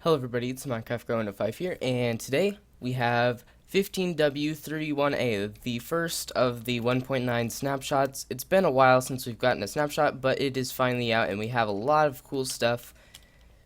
Hello everybody, it's Minecraft Growing to 5 here, and today we have 15W31A, the first of the 1.9 snapshots. It's been a while since we've gotten a snapshot, but it is finally out and we have a lot of cool stuff.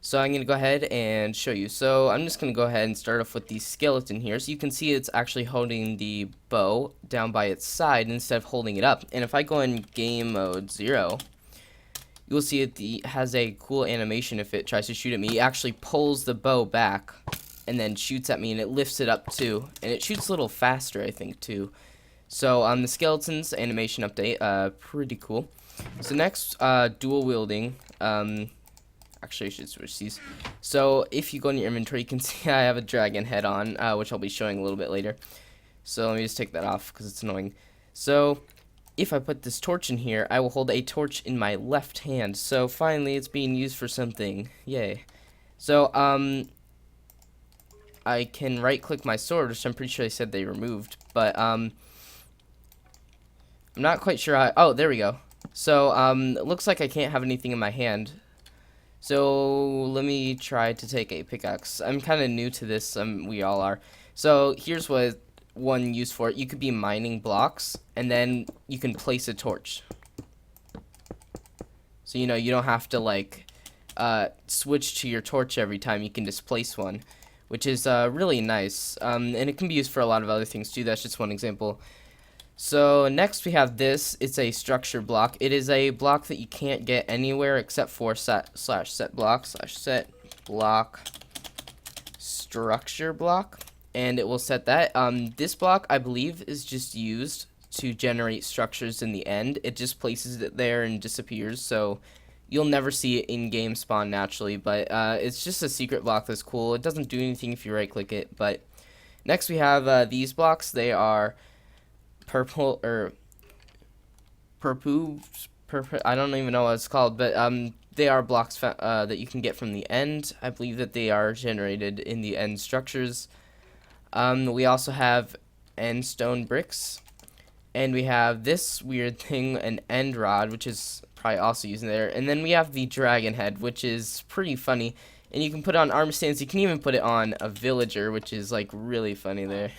So I'm going to go ahead and show you. So I'm just going to go ahead and start off with the skeleton here. So you can see it's actually holding the bow down by its side instead of holding it up. And if I go in game mode 0, you'll see it has a cool animation. If it tries to shoot at me, it actually pulls the bow back and then shoots at me, and it lifts it up too, and it shoots a little faster, I think, too. So the skeleton's animation update, pretty cool. So next, dual wielding. Actually, I should switch these. So if you go in your inventory, you can see I have a dragon head on, which I'll be showing a little bit later. So let me just take that off because it's annoying. So if I put this torch in here, I will hold a torch in my left hand. So finally, it's being used for something. Yay. So, I can right-click my sword, which I'm pretty sure they said they removed. But, I'm not quite sure how... Oh, there we go. So, it looks like I can't have anything in my hand. So, let me try to take a pickaxe. I'm kind of new to this. We all are. So, here's what one use for it. You could be mining blocks, and then you can place a torch. So, you know, you don't have to, like, switch to your torch every time. You can just place one, which is really nice. And it can be used for a lot of other things, too. That's just one example. So, next we have this. It's a structure block. It is a block that you can't get anywhere except for set block structure block. And it will set that. This block, I believe, is just used to generate structures in the end. It just places it there and disappears, so you'll never see it in-game spawn naturally, but it's just a secret block that's cool. It doesn't do anything if you right-click it. But next we have these blocks. They are purple, or purple, I don't even know what it's called, but they are blocks that you can get from the end. I believe that they are generated in the end structures. We also have end stone bricks, and we have this weird thing, an end rod, which is probably also using there. And then we have the dragon head, which is pretty funny, and you can put it on armor stands. You can even put it on a villager, which is like really funny there.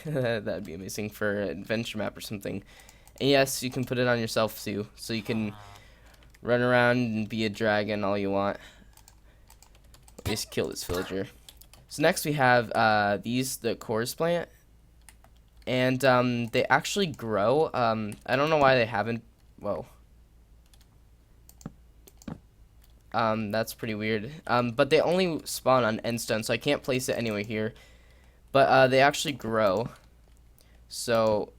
That'd be amazing for an adventure map or something. And yes, you can put it on yourself too, so you can run around and be a dragon all you want. Just kill this villager. So next we have the chorus plant, and they actually grow. I don't know why they haven't. Whoa. That's pretty weird. But they only spawn on endstone, so I can't place it anywhere here. But they actually grow, so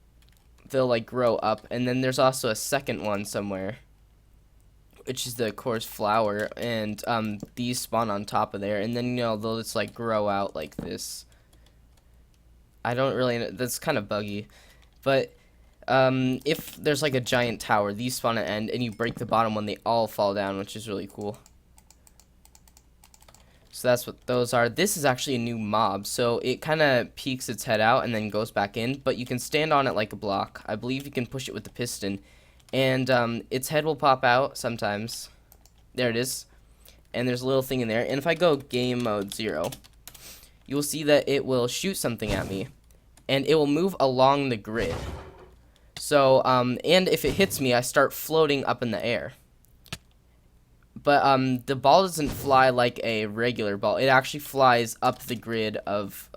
they'll like grow up, and then there's also a second one somewhere, which is the coarse flower, and these spawn on top of there, and then, you know, they'll just like grow out like this. I don't really know, that's kind of buggy, but if there's like a giant tower, these spawn at end, and you break the bottom one, they all fall down, which is really cool. So that's what those are. This is actually a new mob, so it kind of peeks its head out and then goes back in, but you can stand on it like a block. I believe you can push it with the piston, and its head will pop out sometimes. There it is, and there's a little thing in there, and if I go game mode 0, you will see that it will shoot something at me, and it will move along the grid. So, and if it hits me, I start floating up in the air. But the ball doesn't fly like a regular ball. It actually flies up the grid of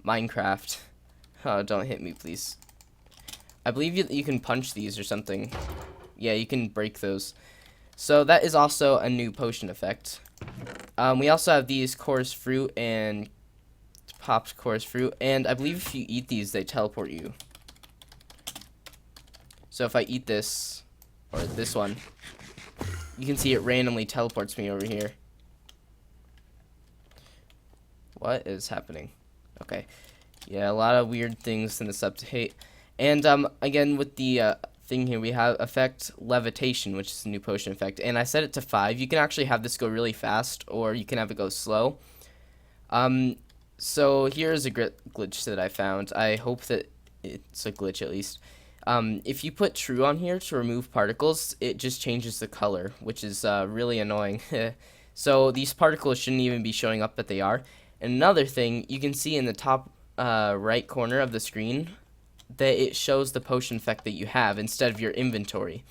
Minecraft. Oh, don't hit me, please. I believe you can punch these or something. Yeah, you can break those. So that is also a new potion effect. We also have these chorus fruit and popped chorus fruit. And I believe if you eat these, they teleport you. So if I eat this, or this one, you can see it randomly teleports me over here. What is happening? Okay. Yeah, a lot of weird things in this update. And again, with the thing here, we have effect levitation, which is a new potion effect. And I set it to 5. You can actually have this go really fast, or you can have it go slow. So here's a glitch that I found. I hope that it's a glitch at least. If you put true on here to remove particles, it just changes the color, which is really annoying. So these particles shouldn't even be showing up, but they are. And another thing, you can see in the top right corner of the screen that it shows the potion effect that you have instead of your inventory,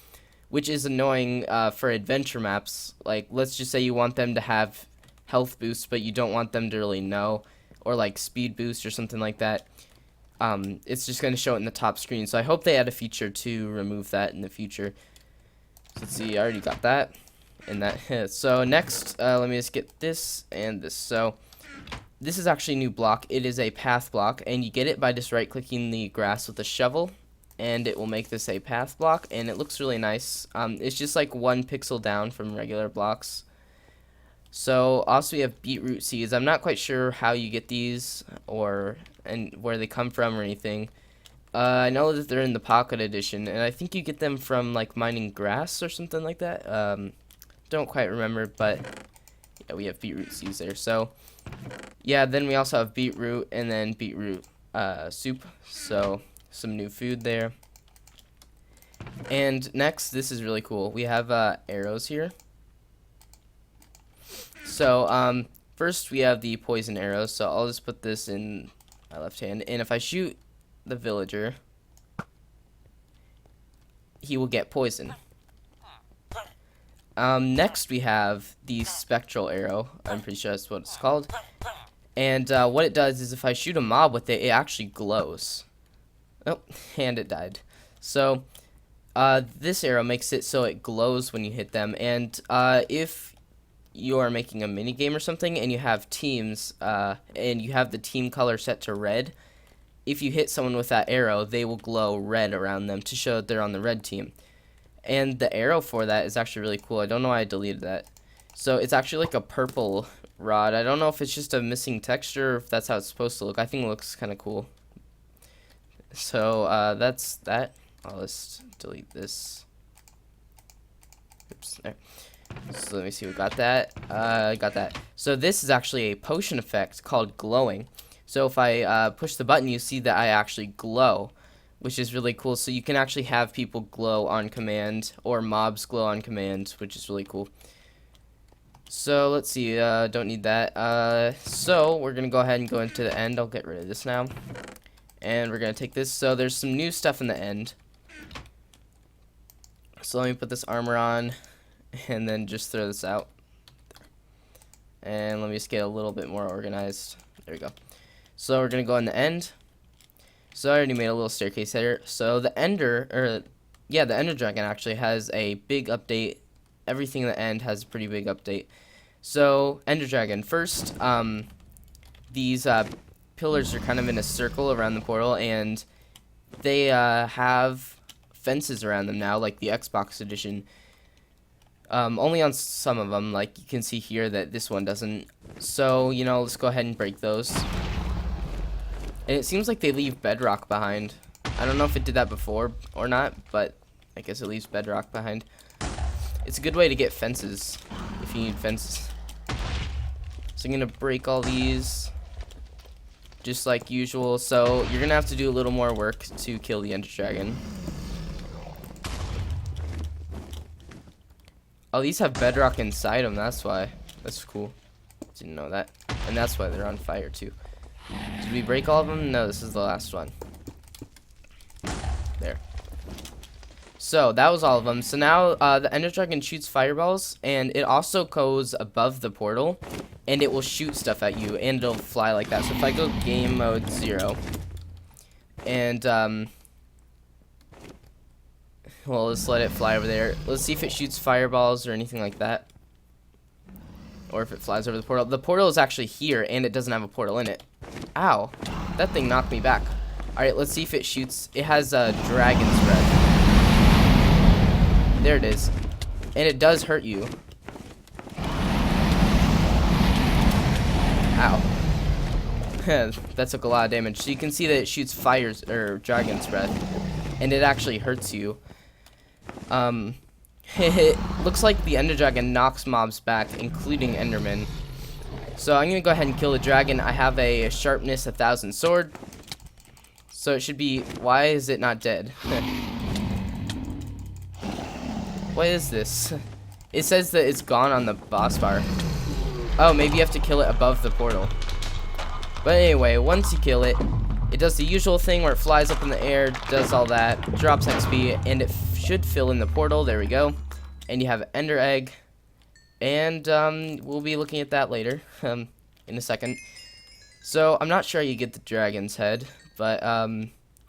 which is annoying for adventure maps. Like, let's just say you want them to have health boosts, but you don't want them to really know, or like speed boost or something like that. It's just going to show it in the top screen. So I hope they add a feature to remove that in the future. So let's see, I already got that. And that. So next, let me just get this and this. So this is actually a new block. It is a path block, and you get it by just right-clicking the grass with a shovel, and it will make this a path block, and it looks really nice. It's just like 1 pixel down from regular blocks. So also we have beetroot seeds. I'm not quite sure how you get these and where they come from or anything. I know that they're in the Pocket Edition, and I think you get them from like mining grass or something like that. Don't quite remember, but yeah, we have beetroot seeds there. So yeah, then we also have beetroot and then beetroot soup. So some new food there. And next, this is really cool. We have arrows here. So first we have the poison arrows. So I'll just put this in my left hand, and if I shoot the villager, he will get poison. Next we have the spectral arrow. I'm pretty sure that's what it's called. And what it does is if I shoot a mob with it, it actually glows. Oh, and it died. So this arrow makes it so it glows when you hit them. And if you are making a mini game or something and you have teams and you have the team color set to red, if you hit someone with that arrow, they will glow red around them to show that they're on the red team. And the arrow for that is actually really cool. I don't know why I deleted that. So it's actually like a purple rod. I don't know if it's just a missing texture or if that's how it's supposed to look. I think it looks kind of cool. So that's that. I'll just delete this. Oops, there. So let me see, we got that. Got that. So this is actually a potion effect called glowing. So if I push the button, you see that I actually glow, which is really cool. So you can actually have people glow on command, or mobs glow on command, which is really cool. So let's see, don't need that. So we're gonna go ahead and go into the end. I'll get rid of this now, and we're gonna take this. So there's some new stuff in the end. So let me put this armor on, and then just throw this out. And let me just get a little bit more organized. There we go. So we're gonna go in the end. So I already made a little staircase here. So the Ender Dragon actually has a big update. Everything in the end has a pretty big update. So Ender Dragon, first, these pillars are kind of in a circle around the portal, and they have fences around them now, like the Xbox edition. Only on some of them, like you can see here that this one doesn't. So, you know, let's go ahead and break those. And it seems like they leave bedrock behind. I don't know if it did that before or not, but I guess it leaves bedrock behind. It's a good way to get fences, if you need fences. So I'm going to break all these, just like usual. So you're going to have to do a little more work to kill the Ender Dragon. Oh, these have bedrock inside them, that's why. That's cool. Didn't know that. And that's why they're on fire, too. Did we break all of them? No, this is the last one. There. So, that was all of them. So now, the Ender Dragon shoots fireballs, and it also goes above the portal, and it will shoot stuff at you, and it'll fly like that. So if I go game mode 0, and, well, let's let it fly over there. Let's see if it shoots fireballs or anything like that. Or if it flies over the portal. The portal is actually here, and it doesn't have a portal in it. Ow. That thing knocked me back. Alright, let's see if it shoots. It has a dragon's breath. There it is. And it does hurt you. Ow. That took a lot of damage. So you can see that it shoots fires, or dragon's breath. And it actually hurts you. It looks like the Ender Dragon knocks mobs back, including Enderman. So I'm going to go ahead and kill the dragon. I have a sharpness 1000 sword. So it should be... Why is it not dead? What is this? It says that it's gone on the boss bar. Oh, maybe you have to kill it above the portal. But anyway, once you kill it, it does the usual thing where it flies up in the air, does all that, drops XP, and it should fill in the portal. There we go. And you have an Ender Egg. And we'll be looking at that later, in a second. So, I'm not sure how you get the dragon's head, but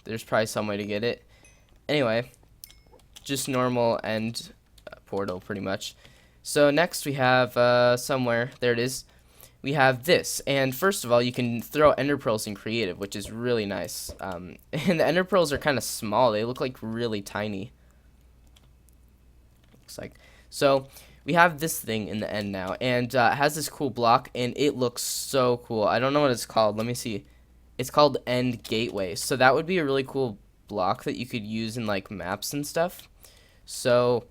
there's probably some way to get it. Anyway, just normal end portal, pretty much. So, next we have, somewhere, there it is. We have this, and first of all, you can throw ender pearls in creative, which is really nice. And the ender pearls are kind of small; they look like really tiny. Looks like. So we have this thing in the end now, and it has this cool block, and it looks so cool. I don't know what it's called. Let me see. It's called End Gateway. So that would be a really cool block that you could use in like maps and stuff. So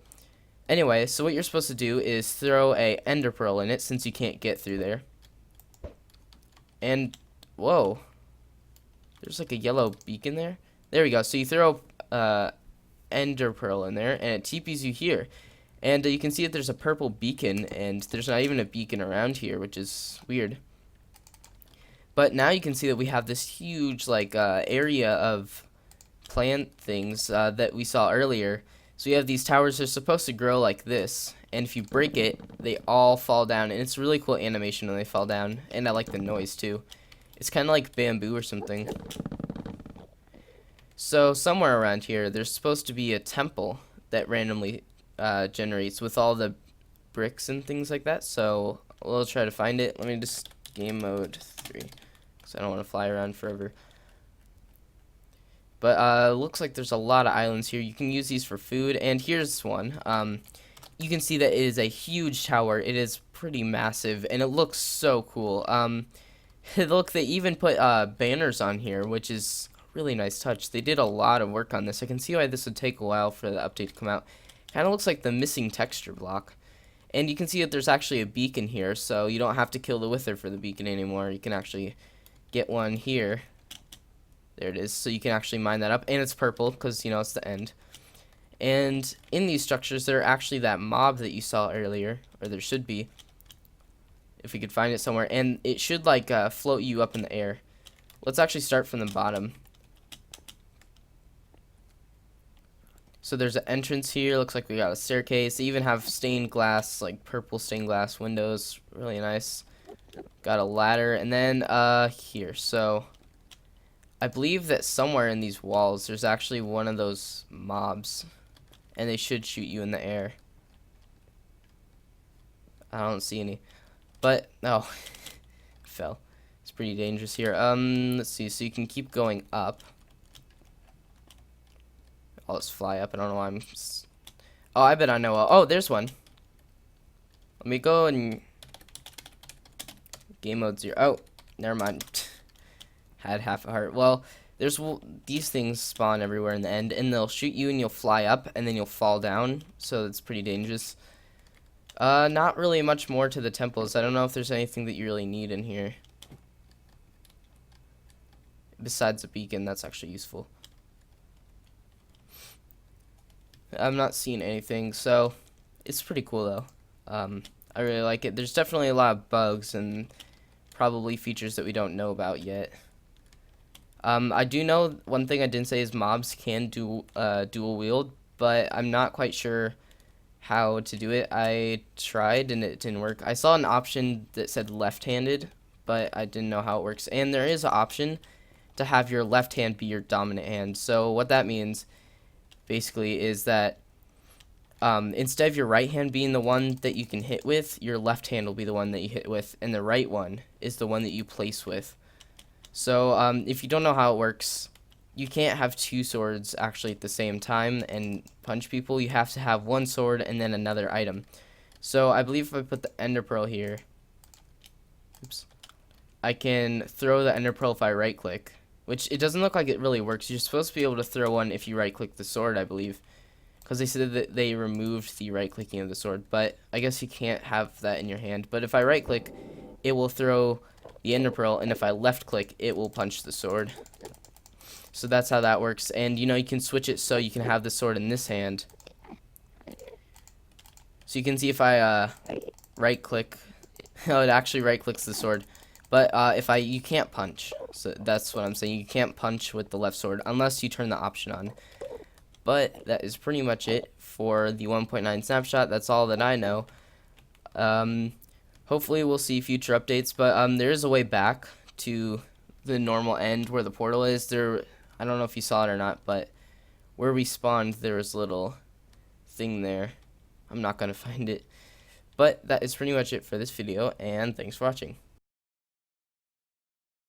anyway, so what you're supposed to do is throw a ender pearl in it, since you can't get through there. And, whoa, there's like a yellow beacon there. There we go. So you throw ender pearl in there, and it TPs you here. And you can see that there's a purple beacon, and there's not even a beacon around here, which is weird. But now you can see that we have this huge like area of plant things that we saw earlier. So you have these towers that are supposed to grow like this, and if you break it, they all fall down, and it's really cool animation when they fall down, and I like the noise too. It's kind of like bamboo or something. So somewhere around here, there's supposed to be a temple that randomly generates with all the bricks and things like that, so we'll try to find it. Let me just game mode 3, because I don't want to fly around forever. But looks like there's a lot of islands here. You can use these for food, and here's one. You can see that it is a huge tower. It is pretty massive, and it looks so cool. Look, they even put banners on here, which is a really nice touch. They did a lot of work on this. I can see why this would take a while for the update to come out. Kind of looks like the missing texture block. And you can see that there's actually a beacon here, so you don't have to kill the wither for the beacon anymore. You can actually get one here. There it is. So you can actually mine that up, and it's purple because, you know, it's the end. And in these structures, there are actually that mob that you saw earlier, or there should be, if we could find it somewhere, and it should like float you up in the air. Let's actually start from the bottom. So there's an entrance here. Looks like we got a staircase. They even have stained glass, like purple stained glass windows. Really nice. Got a ladder, and then here. So I believe that somewhere in these walls, there's actually one of those mobs, and they should shoot you in the air. I don't see any, but oh, fell. It's pretty dangerous here. Let's see. So you can keep going up. I'll just fly up. I don't know why I'm. Oh, I bet I know. Oh, there's one. Let me go and game mode 0. Oh, never mind. Had half a heart. Well, there's these things spawn everywhere in the end, and they'll shoot you, and you'll fly up, and then you'll fall down. So it's pretty dangerous. Not really much more to the temples. I don't know if there's anything that you really need in here besides a beacon. That's actually useful. I'm not seeing anything, so it's pretty cool though. I really like it. There's definitely a lot of bugs and probably features that we don't know about yet. I do know one thing I didn't say is mobs can do dual wield, but I'm not quite sure how to do it. I tried and it didn't work. I saw an option that said left-handed, but I didn't know how it works. And there is an option to have your left hand be your dominant hand. So what that means basically is that instead of your right hand being the one that you can hit with, your left hand will be the one that you hit with, and the right one is the one that you place with. So if you don't know how it works, you can't have two swords actually at the same time and punch people. You have to have one sword and then another item. So I believe if I put the ender pearl here, oops, I can throw the ender pearl if I right click, which it doesn't look like it really works. You're supposed to be able to throw one if you right click the sword, I believe, because they said that they removed the right clicking of the sword, but I guess you can't have that in your hand. But if I right click, it will throw the ender pearl, and if I left click, it will punch the sword. So that's how that works. And you know, you can switch it so you can have the sword in this hand. So you can see if I right click Oh, it actually right clicks the sword. But you can't punch. So that's what I'm saying. You can't punch with the left sword unless you turn the option on. But that is pretty much it for the 1.9 snapshot. That's all that I know. Hopefully we'll see future updates, but there is a way back to the normal end where the portal is. I don't know if you saw it or not, but where we spawned, there was a little thing there. I'm not going to find it. But that is pretty much it for this video, and thanks for watching.